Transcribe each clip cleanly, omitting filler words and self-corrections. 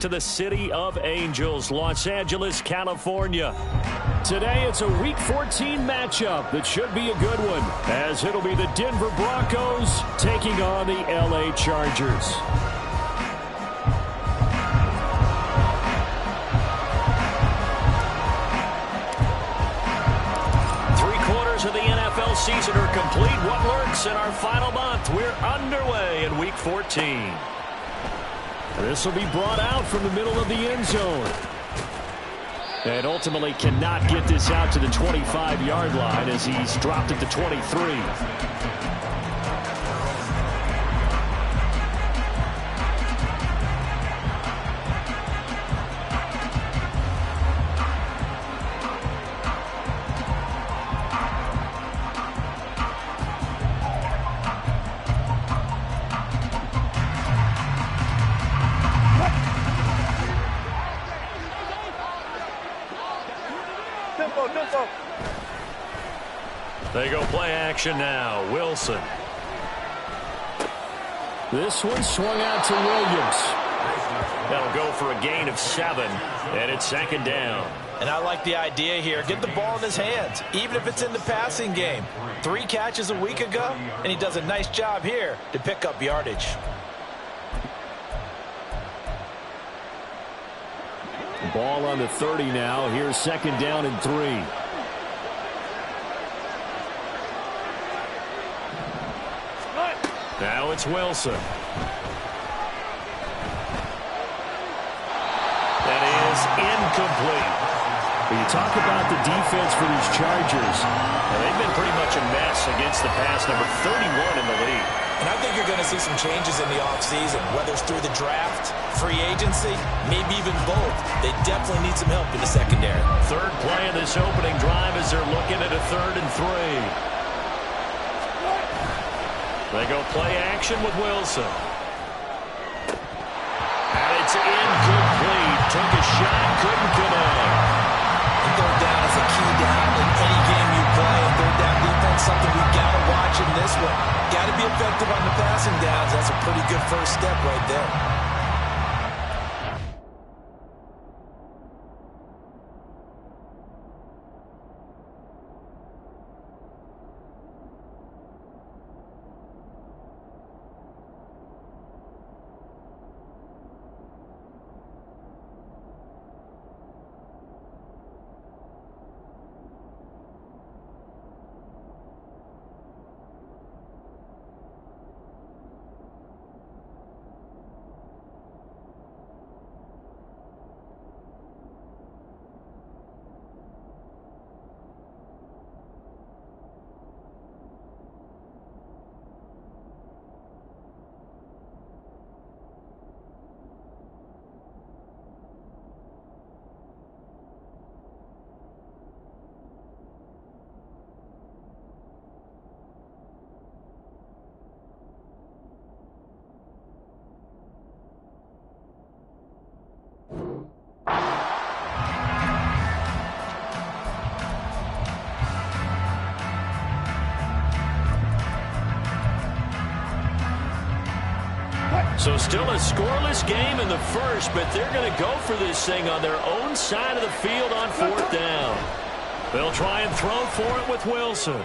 To the City of Angels, Los Angeles, California. Today it's a Week 14 matchup that should be a good one, as it'll be the Denver Broncos taking on the LA Chargers. Three-quarters of the NFL season are complete. What lurks in our final month? We're underway in Week 14. This will be brought out from the middle of the end zone. And ultimately cannot get this out to the 25-yard line as he's dropped at the 23. They go play action now. Wilson. This one swung out to Williams. That'll go for a gain of 7, and it's second down. And I like the idea here. Get the ball in his hands, even if it's in the passing game. 3 catches a week ago, and he does a nice job here to pick up yardage. Ball on the 30 now. Here's second down and 3. Now it's Wilson. That is incomplete. When you talk about the defense for these Chargers, they've been pretty much a mess against the pass, number 31 in the league. And I think you're going to see some changes in the offseason, whether it's through the draft, free agency, maybe even both. They definitely need some help in the secondary. Third play of this opening drive as they're looking at a 3rd and 3. They go play action with Wilson. And it's incomplete. Took a shot, couldn't connect. And third down is a key down in any game you play. Third down defense, something we've got to watch in this one. Got to be effective on the passing downs. That's a pretty good first step right there. So still a scoreless game in the first, but they're going to go for this thing on their own side of the field on 4th down. They'll try and throw for it with Wilson.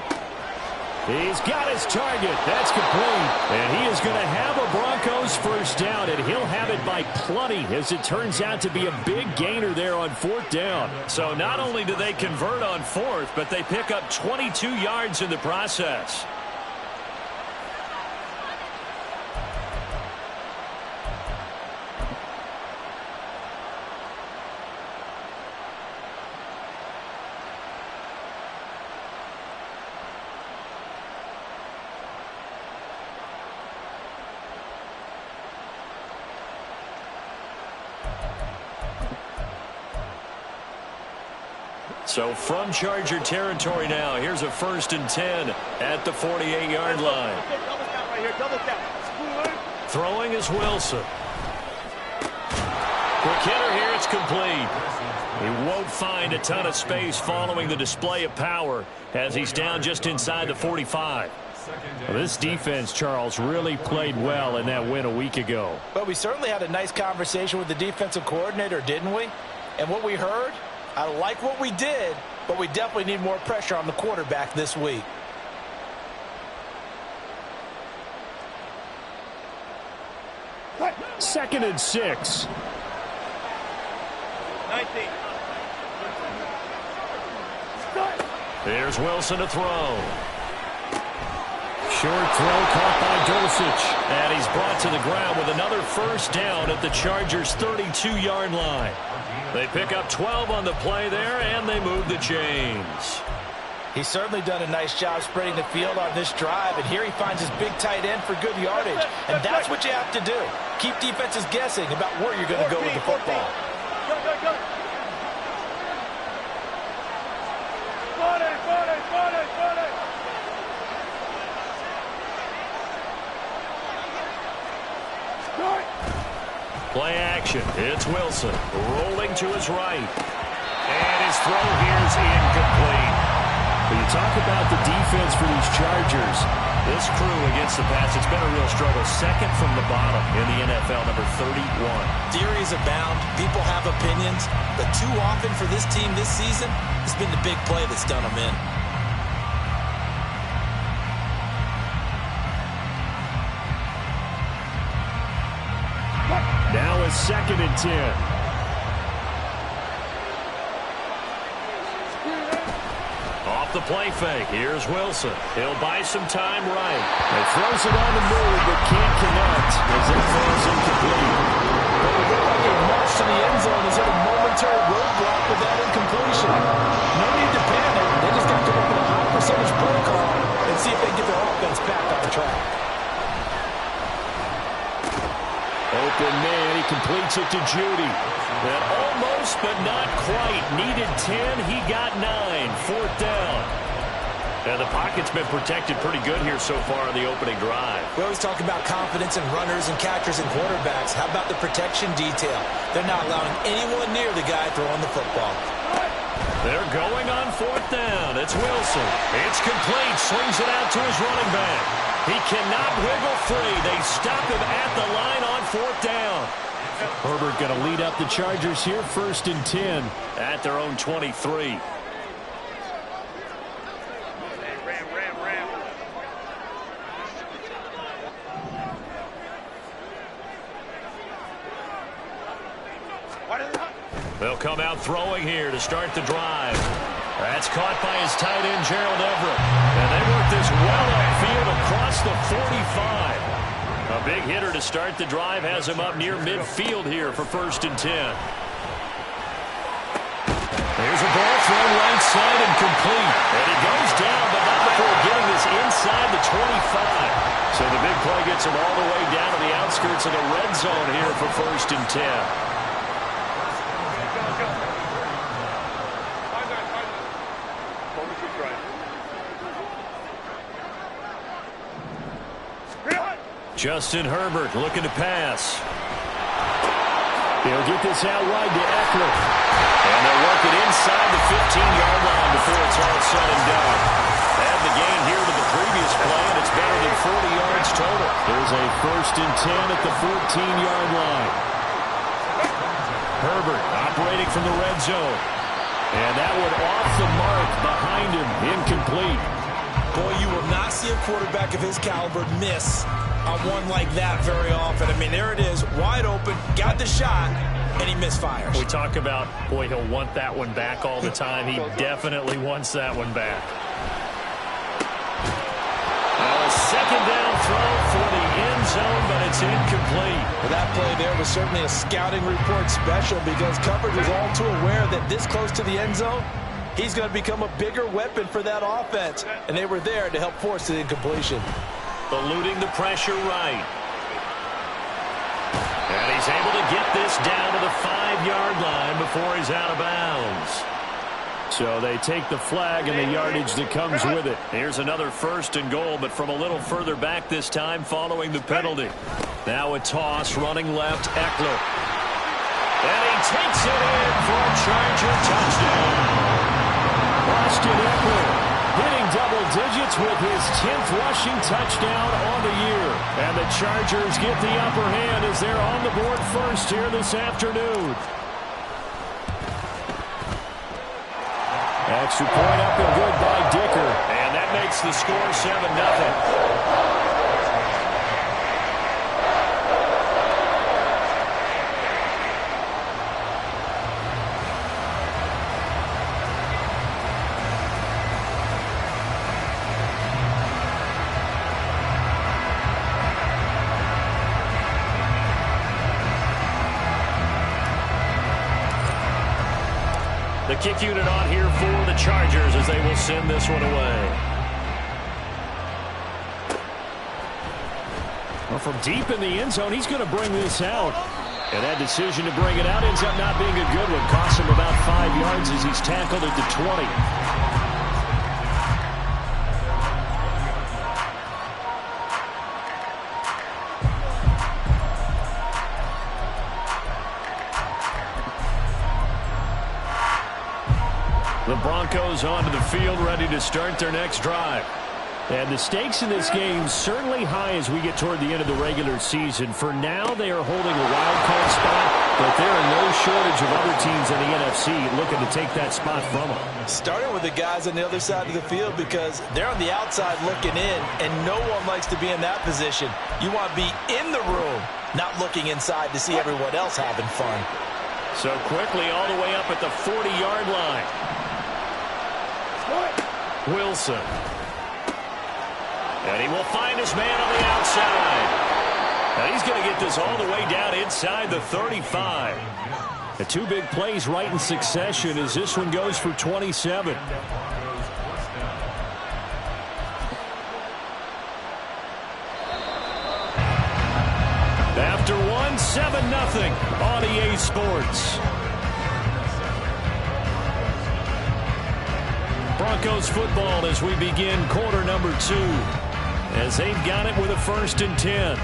He's got his target. That's complete. And he is going to have a Broncos first down, and he'll have it by plenty, as it turns out to be a big gainer there on 4th down. So not only do they convert on 4th, but they pick up 22 yards in the process. So from Charger territory now, here's a 1st and 10 at the 48-yard line. Throwing is Wilson. Quick hitter here, it's complete. He won't find a ton of space following the display of power as he's down just inside the 45. Well, this defense, Charles, really played well in that win a week ago. But we certainly had a nice conversation with the defensive coordinator, didn't we? And what we heard, I like what we did, but we definitely need more pressure on the quarterback this week. Second and 6. 19. There's Wilson to throw. Short throw caught by Dulcich. And he's brought to the ground with another first down at the Chargers' 32-yard line. They pick up 12 on the play there, and they move the chains. He's certainly done a nice job spreading the field on this drive, and here he finds his big tight end for good yardage. And that's what you have to do. Keep defenses guessing about where you're going to go with the football. Go, go, go. Play action. It's Wilson rolling to his right. And his throw here is incomplete. When you talk about the defense for these Chargers, this crew against the pass, it's been a real struggle. Second from the bottom in the NFL, number 31. Theories abound. People have opinions. But too often for this team this season, it's been the big play that's done them in. Now it's second and 10. Off the play fake. Here's Wilson. He'll buy some time right. He throws it on the move, but can't connect as it falls incomplete. Well, it looked like a march to the end zone is at a momentary roadblock with that incompletion. No need to panic. They just got to work with a high percentage play call and see if they can get their offense back on track. Open man, he completes it to Judy. And almost, but not quite. Needed 10, he got 9. Fourth down. And the pocket's been protected pretty good here so far on the opening drive. We always talk about confidence in runners and catchers and quarterbacks. How about the protection detail? They're not allowing anyone near the guy throwing the football. They're going on fourth down. It's Wilson. It's complete. Swings it out to his running back. He cannot wiggle free. They stop him at the line on fourth down. Herbert going to lead up the Chargers here, first and 10 at their own 23. They'll come out throwing here to start the drive. That's caught by his tight end, Gerald Everett. And they work this well upfield across the 45. A big hitter to start the drive has him up near midfield here for first and 10. There's a ball thrown right side and complete. And he goes down, but not before getting this inside the 25. So the big play gets him all the way down to the outskirts of the red zone here for first and 10. Justin Herbert looking to pass. He'll get this out wide to Eckler. And they'll work it inside the 15-yard line before it's all said and done. Add the gain here to the previous play, and it's better than 40 yards total. There's a first and 10 at the 14-yard line. Herbert operating from the red zone. And that one off the mark behind him, incomplete. Boy, you will not see a quarterback of his caliber miss on one like that very often. I mean, there it is, wide open, got the shot, and he misfires. We talk about, boy, he'll want that one back all the time. He definitely wants that one back. A second down throw for the end zone, but it's incomplete. Well, that play there was certainly a scouting report special because coverage was all too aware that this close to the end zone, he's going to become a bigger weapon for that offense, and they were there to help force the incompletion. Eluding the pressure right. And he's able to get this down to the 5-yard line before he's out of bounds. So they take the flag and the yardage that comes with it. Here's another first and goal, but from a little further back this time following the penalty. Now a toss running left, Eckler. And he takes it in for a Charger touchdown. Austin Eckler hitting double digits with his 10th rushing touchdown on the year. And the Chargers get the upper hand as they're on the board first here this afternoon. Extra point up and good by Dicker. And that makes the score 7-0. The kick unit on here for the Chargers as they will send this one away. Well, from deep in the end zone, he's going to bring this out. And that decision to bring it out ends up not being a good one. Costs him about 5 yards as he's tackled at the 20. The Broncos onto the field, ready to start their next drive. And the stakes in this game certainly high as we get toward the end of the regular season. For now, they are holding a wild card spot, but there are no shortage of other teams in the NFC looking to take that spot from them. Starting with the guys on the other side of the field because they're on the outside looking in, and no one likes to be in that position. You want to be in the room, not looking inside to see everyone else having fun. So quickly all the way up at the 40-yard line. Wilson. And he will find his man on the outside. And he's going to get this all the way down inside the 35. The two big plays right in succession as this one goes for 27. After one, 7-0 on EA Sports. Broncos football as we begin quarter number 2. As they've got it with a 1st and 10.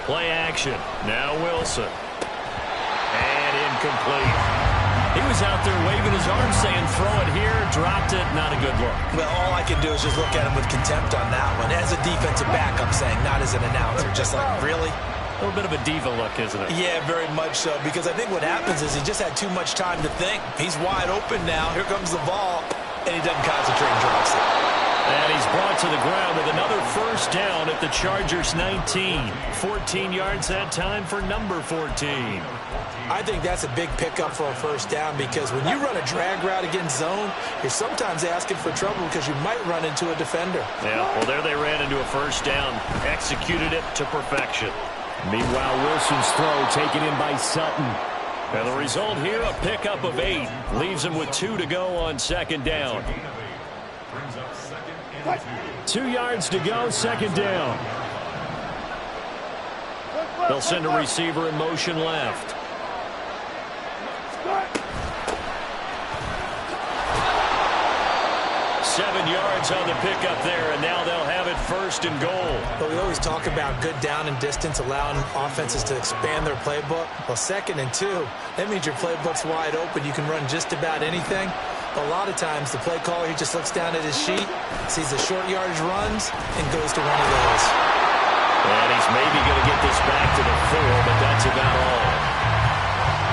Play action. Now Wilson. And incomplete. He was out there waving his arms saying throw it here, dropped it, not a good look. Well, all I can do is just look at him with contempt on that one. As a defensive back, I'm saying, not as an announcer. Just like, really? A little bit of a diva look, isn't it? Yeah, very much so, because I think what happens is he just had too much time to think. He's wide open now. Here comes the ball, and he doesn't concentrate and drops it. And he's brought to the ground with another 1st down at the Chargers 19. 14 yards that time for number 14. I think that's a big pickup for a 1st down because when you run a drag route against zone, you're sometimes asking for trouble because you might run into a defender. Yeah, well, there they ran into a 1st down. Executed it to perfection. Meanwhile, Wilson's throw taken in by Sutton. And the result here, a pickup of 8. Leaves him with 2 to go on 2nd down. 2 yards to go, 2nd down. They'll send a receiver in motion left. Seven yards on the pickup there, and now they'll have it 1st and goal. But we always talk about good down and distance, allowing offenses to expand their playbook. Well, 2nd and 2, that means your playbook's wide open. You can run just about anything. But a lot of times, the play caller, he just looks down at his sheet, sees the short yardage runs, and goes to one of those. And he's maybe going to get this back to the 4, but that's about all.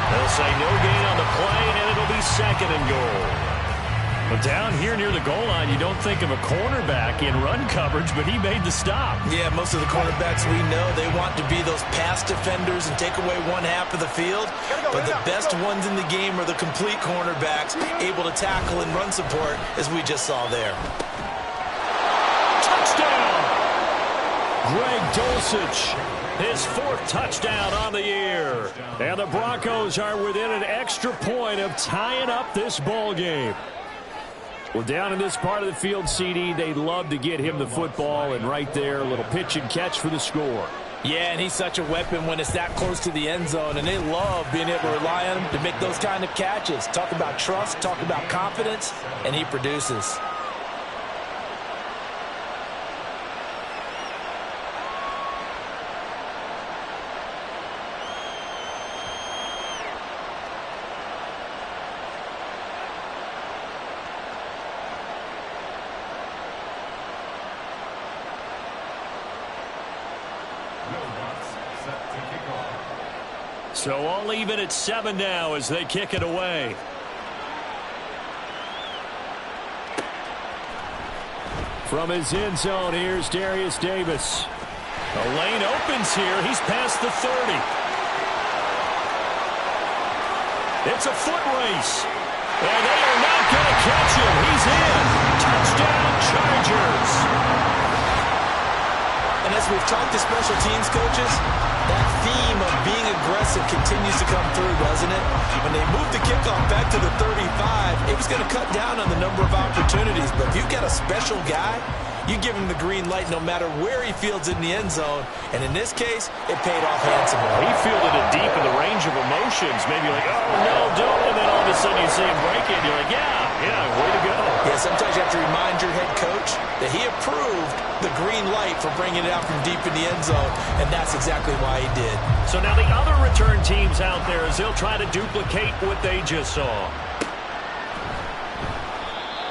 They'll say no gain on the play, and it'll be 2nd and goal. But down here near the goal line, you don't think of a cornerback in run coverage, but he made the stop. Yeah, most of the cornerbacks we know, they want to be those pass defenders and take away one half of the field. But the best ones in the game are the complete cornerbacks, able to tackle and run support, as we just saw there. Touchdown! Greg Dulcich, his 4th touchdown on the year. And the Broncos are within an extra point of tying up this ball game. Well, down in this part of the field, CD, they'd love to get him the football, and right there, a little pitch and catch for the score. Yeah, and he's such a weapon when it's that close to the end zone, and they love being able to rely on him to make those kind of catches. Talk about trust, talk about confidence, and he produces. So all even at 7 now as they kick it away. From his end zone, here's Darius Davis. The lane opens here. He's past the 30. It's a foot race. And they are not going to catch him. He's in. Touchdown, Chargers. And as we've talked to special teams coaches, that theme of being aggressive continues to come through, doesn't it? When they moved the kickoff back to the 35, it was going to cut down on the number of opportunities. But if you've got a special guy, you give him the green light no matter where he fields in the end zone. And in this case, it paid off handsomely. He fielded it deep in the range of emotions. Maybe like, oh, no, don't. And then all of a sudden you see him break it. You're like, yeah, way to go. Yeah, sometimes you have to remind your head coach that he approved the green light for bringing it out from deep in the end zone. And that's exactly why he did. So now the other return teams out there as they'll try to duplicate what they just saw.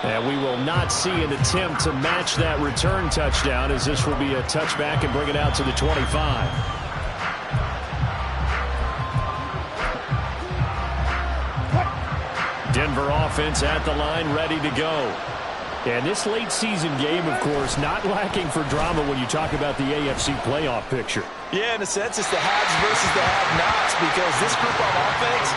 And we will not see an attempt to match that return touchdown, as this will be a touchback and bring it out to the 25. Denver offense at the line, ready to go. And this late season game, of course, not lacking for drama when you talk about the AFC playoff picture. Yeah, in a sense, it's the haves versus the have-nots, because this group on offense,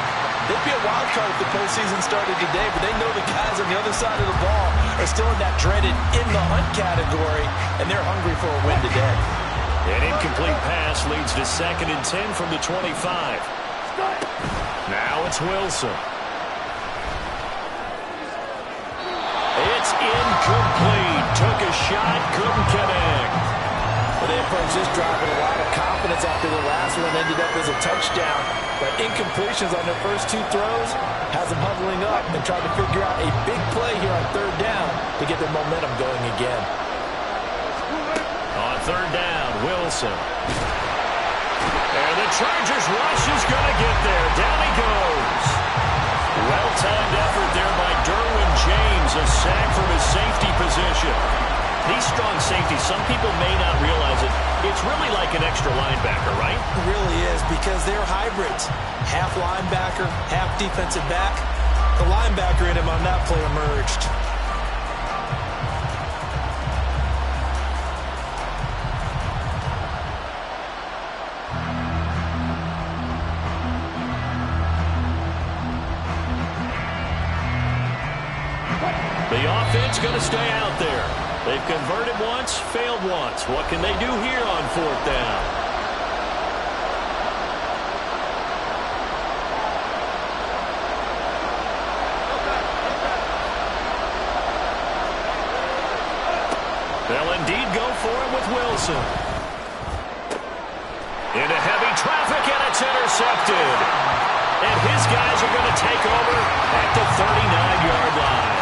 they'd be a wild card if the postseason started today, but they know the guys on the other side of the ball are still in that dreaded in-the-hunt category, and they're hungry for a win today. An incomplete pass leads to 2nd and 10 from the 25. Now it's Wilson. It's incomplete. Took a shot, couldn't connect. Well, they approached this drive with a lot of confidence after the last one ended up as a touchdown. But incompletions on their first 2 throws has them huddling up and trying to figure out a big play here on 3rd down to get their momentum going again. On 3rd down, Wilson. And the Chargers rush is going to get there. Down he goes. Well-timed effort there by Derwin James. A sack from his safety position. These strong safeties, some people may not realize it. It's really like an extra linebacker, right? It really is, because they're hybrids. Half linebacker, half defensive back. The linebacker in him on that play emerged. The offense going to stay out there. They've converted once, failed once. What can they do here on 4th down? They'll indeed go for it with Wilson. Into heavy traffic, and it's intercepted. And his guys are going to take over at the 39-yard line.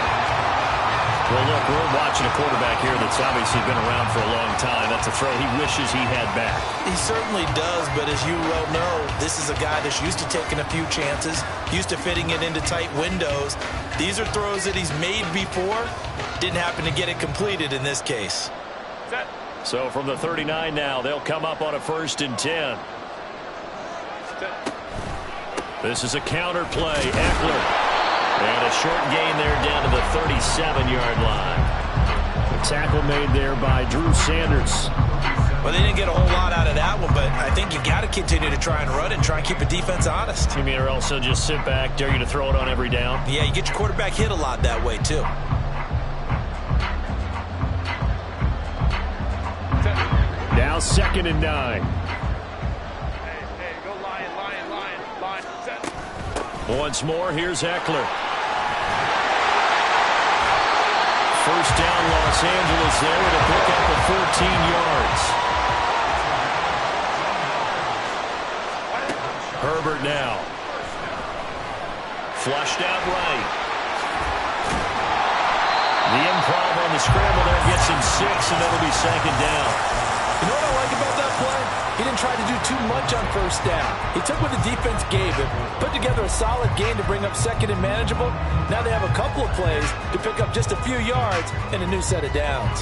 Well, look, we're watching a quarterback here that's obviously been around for a long time. That's a throw he wishes he had back. He certainly does, but as you well know, this is a guy that's used to taking a few chances, used to fitting it into tight windows. These are throws that he's made before. Didn't happen to get it completed in this case. So from the 39 now, they'll come up on a 1st and 10. This is a counter play. Eckler. And a short gain there down to the 37-yard line. The tackle made there by Drew Sanders. Well, they didn't get a whole lot out of that one, but I think you got to continue to try and run and try and keep the defense honest. You mean or also just sit back, dare you to throw it on every down? Yeah, you get your quarterback hit a lot that way, too. Now 2nd and 9. Hey, go Lion. Set. Once more, here's Eckler. 1st down, Los Angeles there with a pickup of 14 yards. Herbert now. Flushed out right. The improv on the scramble there gets him 6, and that'll be 2nd down. You know what I like about that play? He didn't try to do too much on 1st down. He took what the defense gave him, put together a solid game to bring up 2nd and manageable. Now they have a couple of plays to pick up just a few yards and a new set of downs.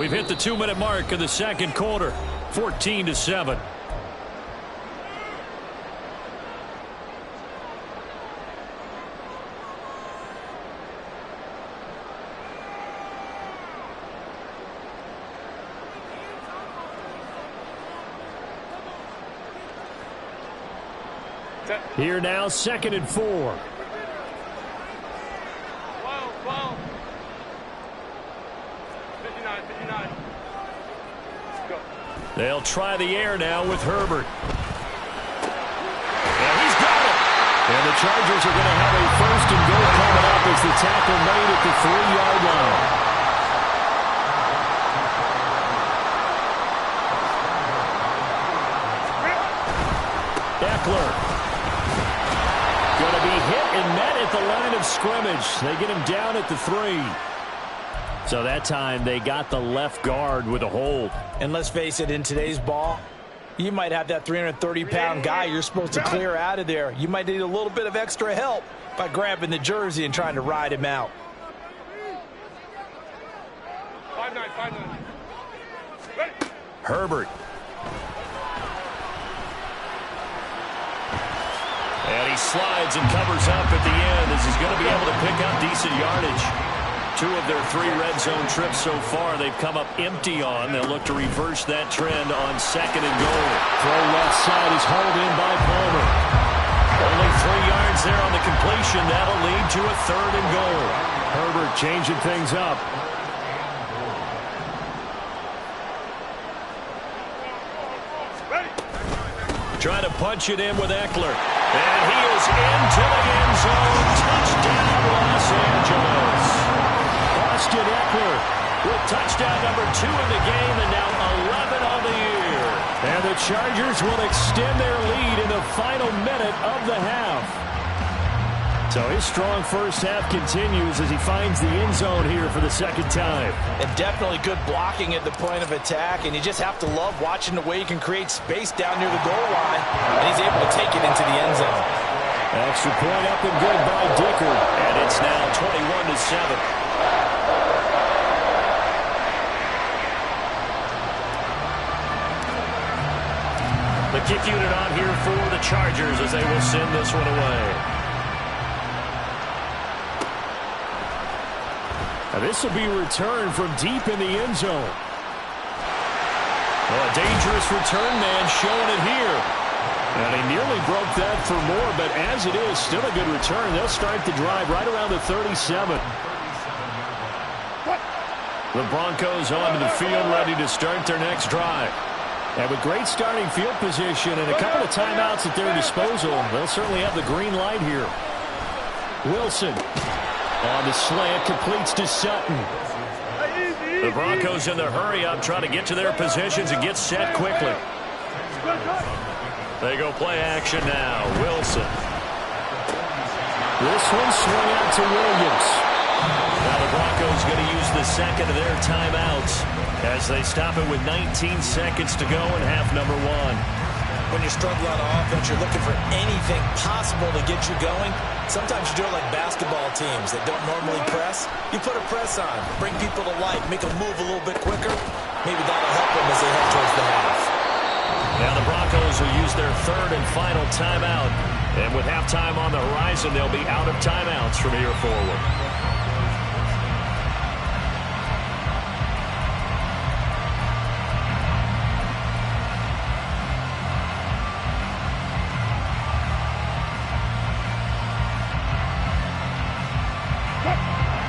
We've hit the 2-minute mark of the second quarter. 14-7. Here now, 2nd and 4. 12, 12. 59, 59. Let's go. They'll try the air now with Herbert. And he's got it. And the Chargers are going to have a 1st and goal coming up as the tackle made at the 3-yard line. Eckler. Going to be hit and met at the line of scrimmage. They get him down at the 3. So that time they got the left guard with a hold. And let's face it, in today's ball, you might have that 330-pound guy you're supposed to clear out of there. You might need a little bit of extra help by grabbing the jersey and trying to ride him out. 5-9, 5-9. Herbert. And he slides and covers up at the end as he's going to be able to pick up decent yardage. 2 of their 3 red zone trips so far they've come up empty on. They'll look to reverse that trend on 2nd and goal. Throw left side is hauled in by Palmer. Only 3 yards there on the completion. That'll lead to a 3rd and goal. Herbert changing things up. Trying to punch it in with Eckler. And he is into the end zone. Touchdown, Los Angeles. Austin Eckler with touchdown number 2 in the game and now 11 on the year. And the Chargers will extend their lead in the final minute of the half. So his strong first half continues as he finds the end zone here for the 2nd time. And definitely good blocking at the point of attack, and you just have to love watching the way he can create space down near the goal line, and he's able to take it into the end zone. Extra point up and good by Dicker, and it's now 21-7. The kick unit on here for the Chargers as they will send this one away. Now this will be returned from deep in the end zone. Well, a dangerous return man showing it here. And he nearly broke that for more, but as it is, still a good return. They'll start the drive right around the 37. The Broncos onto the field, ready to start their next drive. And with great starting field position and a couple of timeouts at their disposal, they'll certainly have the green light here. Wilson on the slant, completes to Sutton. The Broncos in the hurry-up, trying to get to their positions and get set quickly. They go play action now. Wilson. This one swung out to Williams. Now the Broncos going to use the 2nd of their timeouts as they stop it with 19 seconds to go in half number 1. When you're struggling on offense, you're looking for anything possible to get you going. Sometimes you do it like basketball teams that don't normally press. You put a press on, bring people to life, make them move a little bit quicker. Maybe that'll help them as they head towards the half. Now the Broncos will use their 3rd and final timeout. And with halftime on the horizon, they'll be out of timeouts from here forward.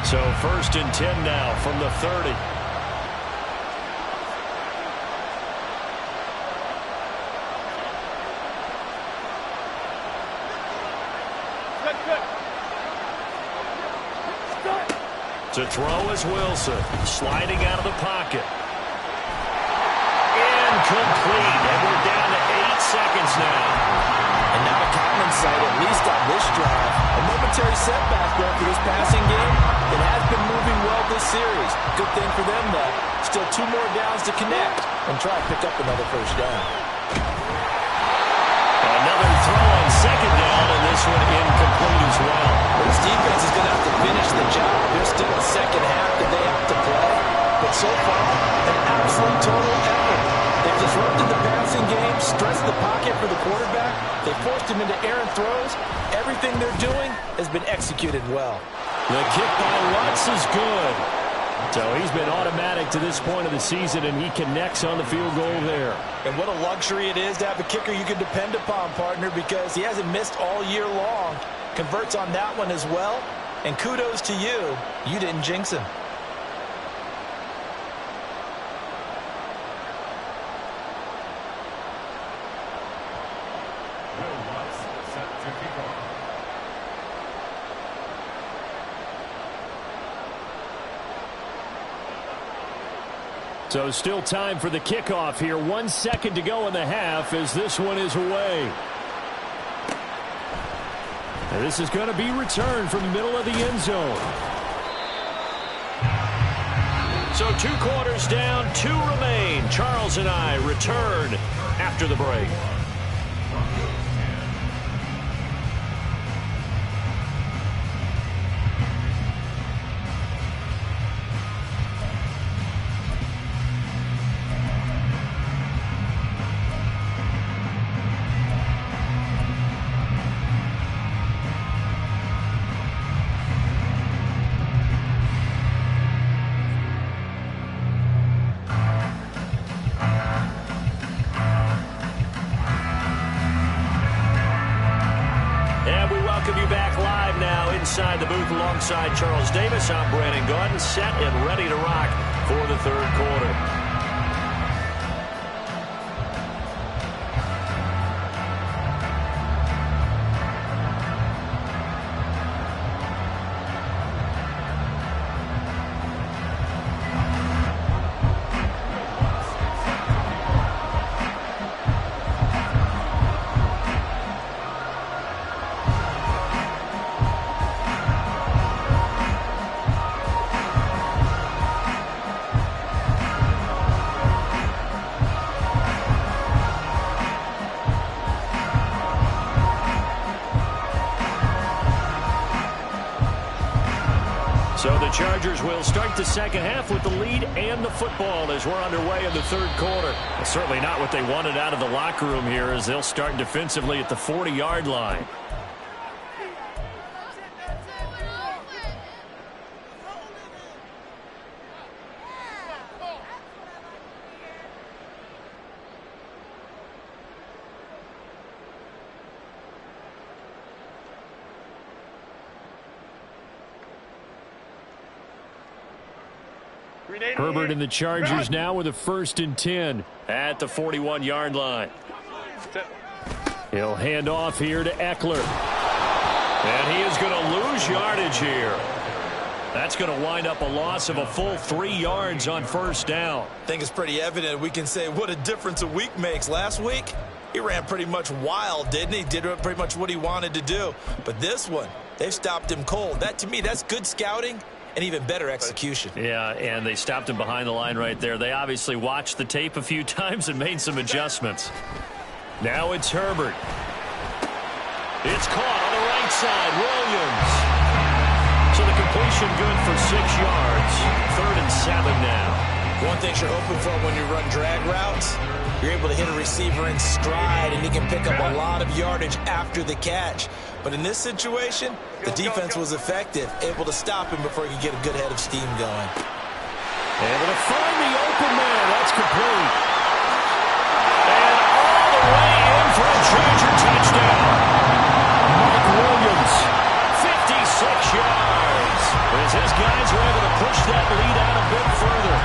So 1st and 10 now from the 30. To throw is Wilson, sliding out of the pocket. Incomplete, and we're down to 8 seconds now. And now a common sight, at least on this drive. A momentary setback there for this passing game. It has been moving well this series. Good thing for them, though. Still 2 more downs to connect and try to pick up another first down. Another throw on 2nd down, and this one incomplete as well. This defense is going to have to finish the job. There's still a second half that they have to play. But so far, into errant throws. Everything they're doing has been executed well. The kick by Lutz is good. So he's been automatic to this point of the season, and he connects on the field goal there. And what a luxury it is to have a kicker you can depend upon, partner, because he hasn't missed all year long. Converts on that one as well. And kudos to you. You didn't jinx him. So still time for the kickoff here. 1 second to go in the half as this one is away. And this is going to be returned from the middle of the end zone. So 2 quarters down, 2 remain. Charles and I return after the break. Inside the booth alongside Charles Davis, I'm Brandon Gaudin, set and ready to rock for the third quarter. So the Chargers will start the second half with the lead and the football as we're underway in the third quarter. Well, certainly not what they wanted out of the locker room here as they'll start defensively at the 40-yard line. Herbert and the Chargers now with a 1st and 10 at the 41-yard line. He'll hand off here to Eckler. And he is going to lose yardage here. That's going to wind up a loss of a full 3 yards on 1st down. I think it's pretty evident. We can say what a difference a week makes. Last week, he ran pretty much wild, didn't he? Did pretty much what he wanted to do. But this one, they've stopped him cold. That, to me, that's good scouting. And even better execution. Yeah, and they stopped him behind the line right there. They obviously watched the tape a few times and made some adjustments. Now it's Herbert. It's caught on the right side. Williams. So the completion good for 6 yards. 3rd and 7 now. One thing you're hoping for when you run drag routes, you're able to hit a receiver in stride, and he can pick up a lot of yardage after the catch. But in this situation, the defense was effective, able to stop him before he could get a good head of steam going. Able to find the open man. That's complete. And all the way in for a Charger touchdown. Mike Williams, 56 yards. As his guys were able to push that lead out a bit further.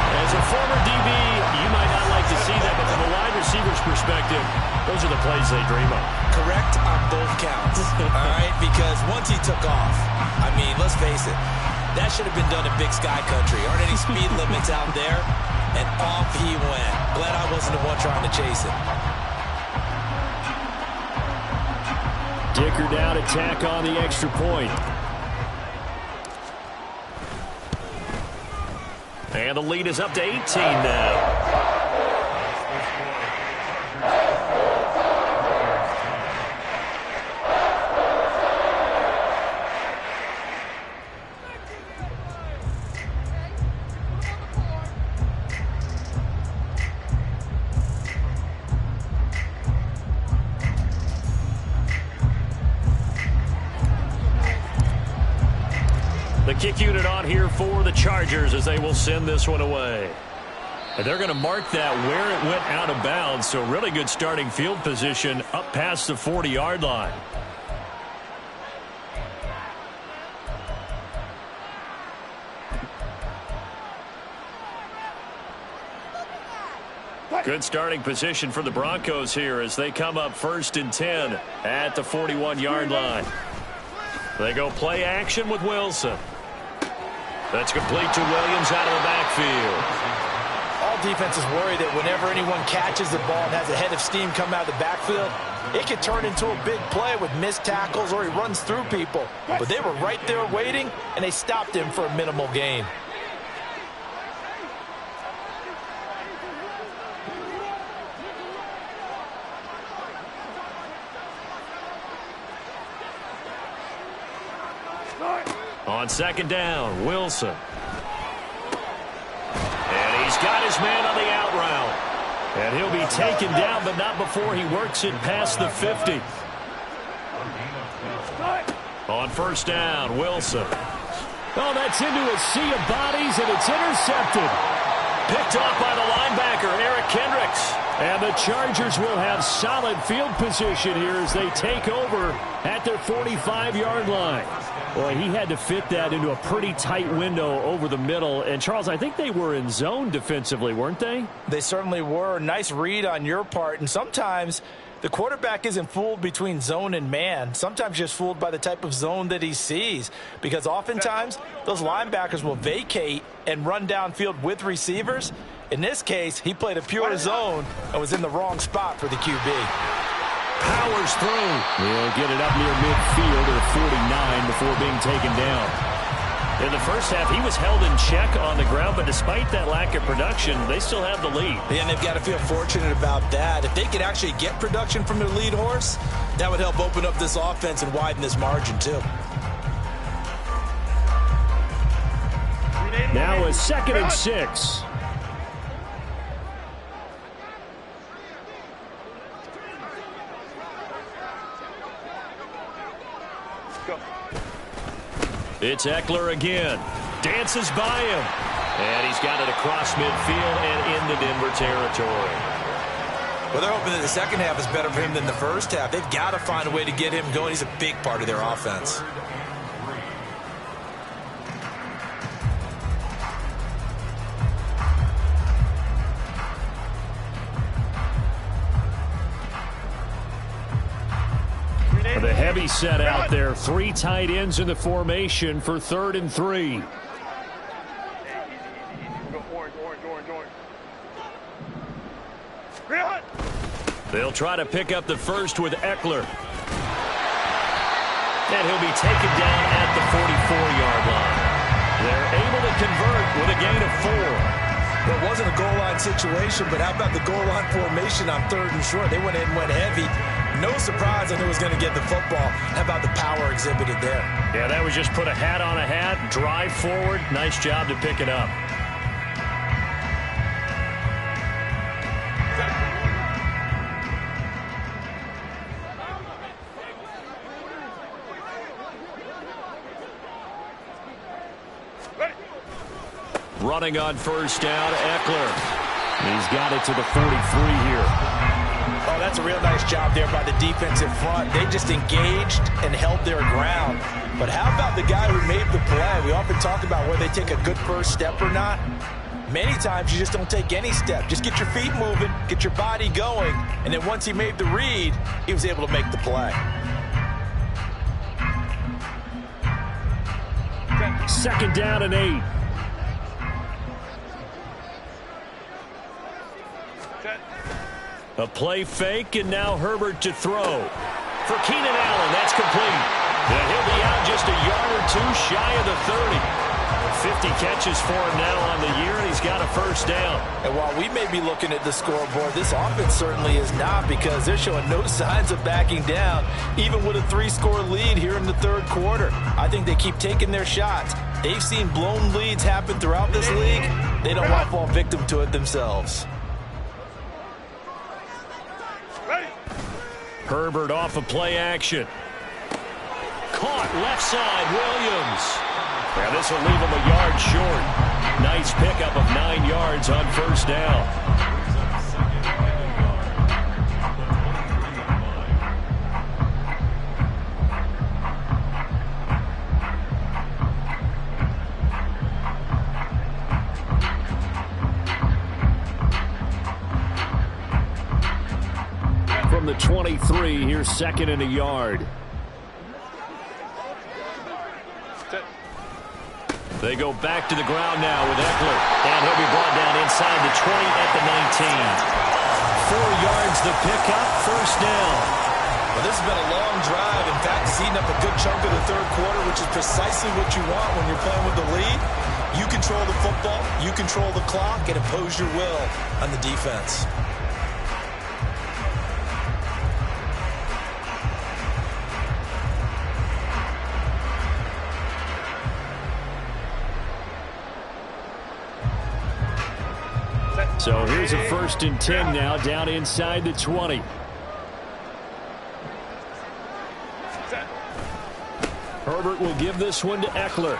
As a former DB, you might not like to see that, but from a wide receiver's perspective, those are the plays they dream of. Correct on both counts, all right? Because once he took off, I mean, let's face it, that should have been done in Big Sky Country. Aren't any speed limits out there? And off he went. Glad I wasn't the one trying to chase him. Dicker down to tack on the extra point. And the lead is up to 18 now. The kick unit on here for the Chargers as they will send this one away. And they're going to mark that where it went out of bounds, so really good starting field position up past the 40-yard line. Good starting position for the Broncos here as they come up 1st and 10 at the 41-yard line. They go play action with Wilson. That's complete to Williams out of the backfield. All defenses worry that whenever anyone catches the ball and has a head of steam come out of the backfield, it could turn into a big play with missed tackles or he runs through people. But they were right there waiting, and they stopped him for a minimal gain. On 2nd down, Wilson. And he's got his man on the out route. And he'll be taken down, but not before he works it past the 50. On 1st down, Wilson. Oh, that's into a sea of bodies, and it's intercepted. Picked off by the linebacker, Eric Kendricks. And the Chargers will have solid field position here as they take over at their 45-yard line. Boy, he had to fit that into a pretty tight window over the middle. And, Charles, I think they were in zone defensively, weren't they? They certainly were. Nice read on your part. And sometimes the quarterback isn't fooled between zone and man. Sometimes just fooled by the type of zone that he sees. Because oftentimes those linebackers will vacate and run downfield with receivers. In this case, he played a pure zone and was in the wrong spot for the QB. Powers through. He'll get it up near midfield at 49 before being taken down. In the first half, he was held in check on the ground, but despite that lack of production, they still have the lead. Yeah, and they've got to feel fortunate about that. If they could actually get production from their lead horse, that would help open up this offense and widen this margin, too. Now a 2nd and 6. It's Eckler again. Dances by him. And he's got it across midfield and into Denver territory. Well, they're hoping that the second half is better for him than the first half. They've got to find a way to get him going. He's a big part of their offense. The heavy set out there. 3 tight ends in the formation for 3rd and 3. They'll try to pick up the first with Eckler. And he'll be taken down at the 44-yard line. They're able to convert with a gain of 4. Well, it wasn't a goal line situation, but how about the goal line formation on 3rd and short? They went in, went heavy. No surprise on who was going to get the football. How about the power exhibited there? Yeah, that was just put a hat on a hat, drive forward. Nice job to pick it up. Running on 1st down, Eckler. He's got it to the 43 here. Oh, that's a real nice job there by the defensive front. They just engaged and held their ground. But how about the guy who made the play? We often talk about whether they take a good first step or not. Many times you just don't take any step. Just get your feet moving, get your body going, and then once he made the read, he was able to make the play. 2nd down and 8. A play fake, and now Herbert to throw. For Keenan Allen, that's complete. And he'll be out just a yard or 2 shy of the 30. 50 catches for him now on the year, and he's got a 1st down. And while we may be looking at the scoreboard, this offense certainly is not, because they're showing no signs of backing down, even with a 3-score lead here in the 3rd quarter. I think they keep taking their shots. They've seen blown leads happen throughout this league. They don't want to fall victim to it themselves. Herbert off of play action. caught left side. Williams. Yeah, this will leave him a yard short. Nice pickup of 9 yards on first down. From the 23, here's second and a yard. They go back to the ground now with Eckler. And he'll be brought down inside the 20 at the 19. 4 yards the pickup, first down. Well, this has been a long drive. In fact, it's eaten up a good chunk of the third quarter, which is precisely what you want when you're playing with the lead. You control the football, you control the clock, and impose your will on the defense. So here's a 1st and 10 now, down inside the 20. Herbert will give this one to Eckler.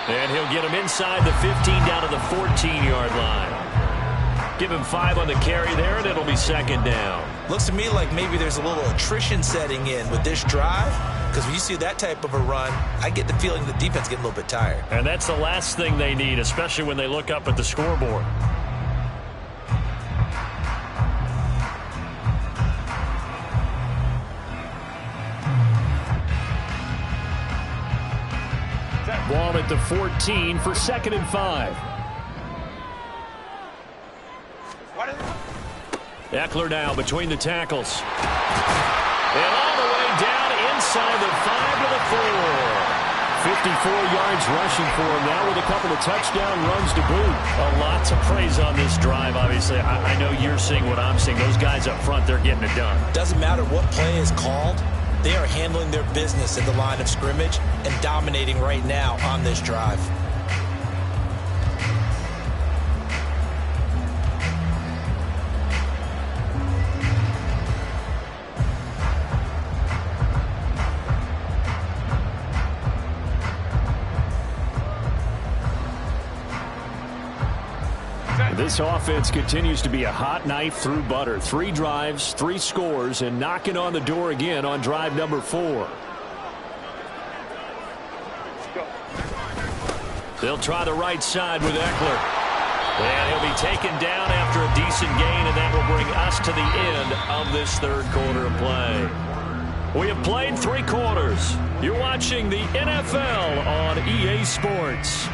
And he'll get him inside the 15 down to the 14-yard line. Give him 5 on the carry there, and it'll be second down. Looks to me like maybe there's a little attrition setting in with this drive, because when you see that type of a run, I get the feeling the defense getting a little bit tired. And that's the last thing they need, especially when they look up at the scoreboard. Ball at the 14 for 2nd and 5. Eckler now between the tackles. And all the way down inside the 5 to the 4. 54 yards rushing for him now with a couple of touchdown runs to boot. A lot to praise on this drive, obviously. I know you're seeing what I'm seeing. Those guys up front, they're getting it done. Doesn't matter what play is called. They are handling their business at the line of scrimmage and dominating right now on this drive. This offense continues to be a hot knife through butter. 3 drives, 3 scores, and knocking on the door again on drive number 4. They'll try the right side with Eckler. And he'll be taken down after a decent gain, and that will bring us to the end of this third quarter of play. We have played 3 quarters. You're watching the NFL on EA Sports.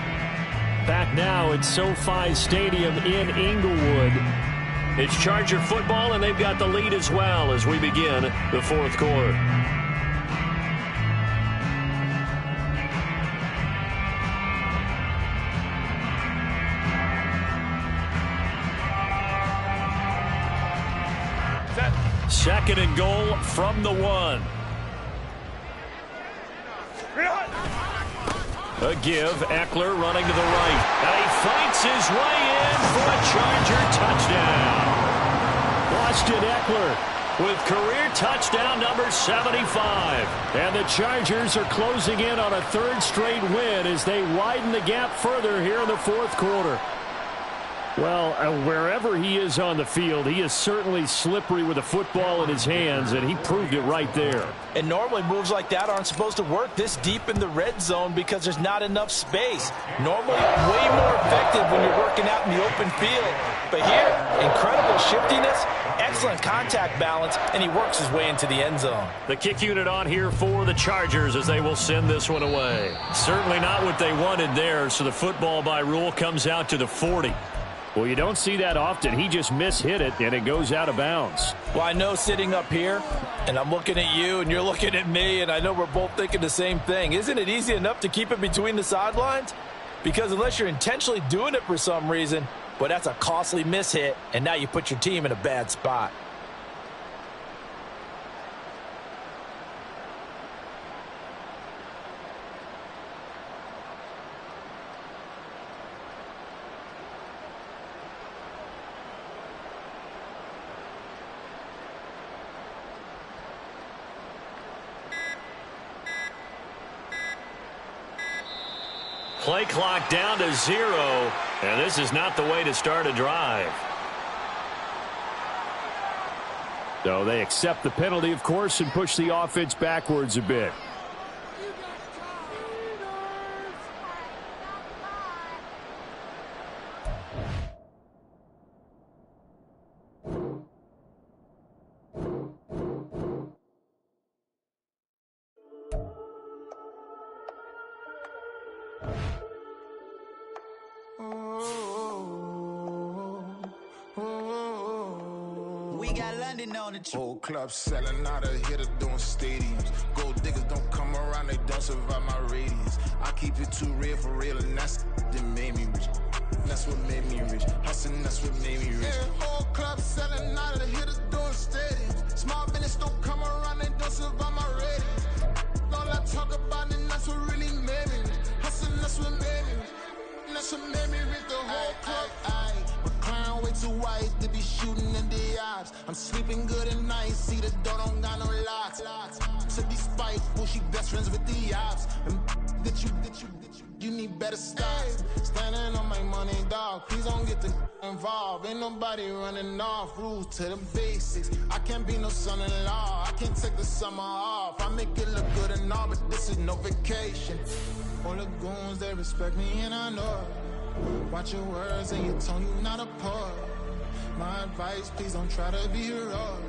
Back now at SoFi Stadium in Inglewood. It's Charger football, and they've got the lead as well as we begin the fourth quarter. Second and goal from the 1. A give, Eckler running to the right. And he fights his way in for a Charger touchdown. Washington Eckler with career touchdown number 75. And the Chargers are closing in on a 3rd straight win as they widen the gap further here in the fourth quarter. Well, wherever he is on the field, he is certainly slippery with a football in his hands, and he proved it right there. And normally moves like that aren't supposed to work this deep in the red zone because there's not enough space. Normally way more effective when you're working out in the open field. But here, incredible shiftiness, excellent contact balance, and he works his way into the end zone. The kick unit on here for the Chargers as they will send this one away. Certainly not what they wanted there, so the football by rule comes out to the 40. Well, you don't see that often. He just mishit it, and it goes out of bounds. Well, I know sitting up here, and I'm looking at you, and you're looking at me, and I know we're both thinking the same thing. Isn't it easy enough to keep it between the sidelines? Because unless you're intentionally doing it for some reason, well, that's a costly mishit, and now you put your team in a bad spot. Play clock down to 0, and this is not the way to start a drive. So they accept the penalty, of course, and push the offense backwards a bit. Whole club selling out of hitters doing stadiums. Gold diggers don't come around, they don't survive my radius. I keep it too real for real, and that's that made me rich. That's what made me rich. Hustling, that's what made me rich. Yeah, whole club selling out of hitters doing stadiums. Small business don't come around, they don't survive my radius. All I talk about, and that's what really made me rich. Hustling, that's what made me rich. That's what made me rich. The whole club. Clown way too white to be shooting in the eyes. I'm sleeping good at night, see the door don't got no locks. To be spiteful, she best friends with the ops. And you need better styles. Standing on my money, dog. Please don't get involved. Ain't nobody running off. Rules to the basics. I can't be no son-in-law. I can't take the summer off. I make it look good and all, but this is no vacation. All the goons, they respect me and I know it. Watch your words and your tone, you not a poet. My advice, please don't try to be heroic.